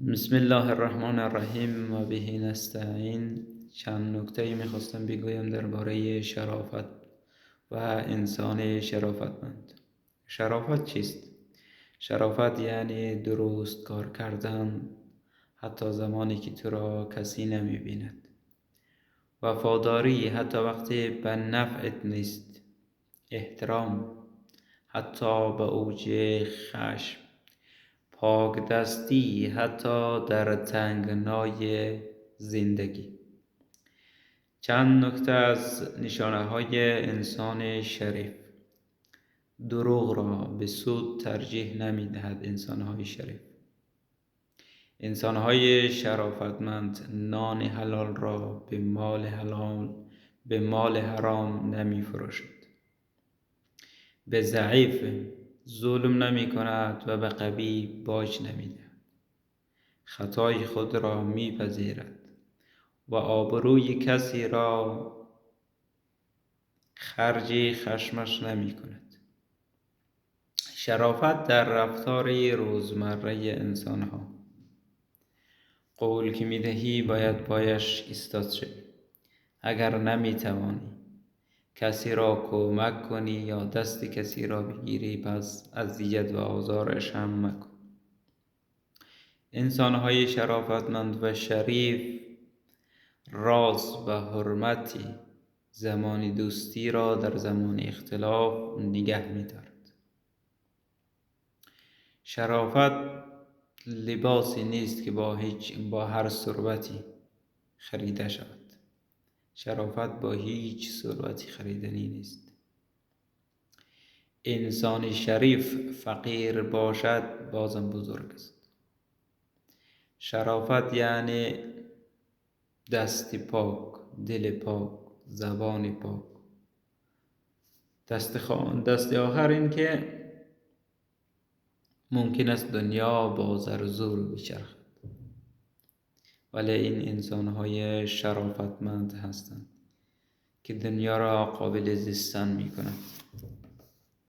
بسم الله الرحمن الرحیم و به نستعین. چند نکته میخواستم بگویم درباره شرافت و انسان شرافتمند. شرافت چیست؟ شرافت یعنی درست کار کردن حتی زمانی که تو را کسی نمیبیند. وفاداری حتی وقتی به نفعت نیست. احترام حتی به اوج خشم. پاک دستی حتی در تنگنای زندگی. چند نکته از نشانه های انسان شریف. دروغ را به سود ترجیح نمی دهد انسان های شریف. انسان های شرافتمند نان حلال را به مال حرام نمی فروشد. به ضعیف ظلم نمی کند و به قوی باج نمی دهد. خطای خود را می پذیرد و آبروی کسی را خرج خشمش نمی کند. شرافت در رفتار روزمره انسان ها. قول که می دهی باید پایش ایستاد شوی. اگر نمی توانی کسی را کمک کنی یا دست کسی را بگیری، پس اذیت و آزارش هم مکن. انسان‌های شرافتمند و شریف راز و حرمتی زمان دوستی را در زمان اختلاف نگه می‌دارد. شرافت لباسی نیست که با هر ثروتی خریده شود. شرافت با هیچ ثروتی خریدنی نیست. انسان شریف فقیر باشد بازم بزرگ است. شرافت یعنی دست پاک، دل پاک، زبان پاک. دست آخر این که ممکن است دنیا با زر و زور بچرخد، ولی این انسان‌های شرافتمند هستند که دنیا را قابل زیستن می‌کنند.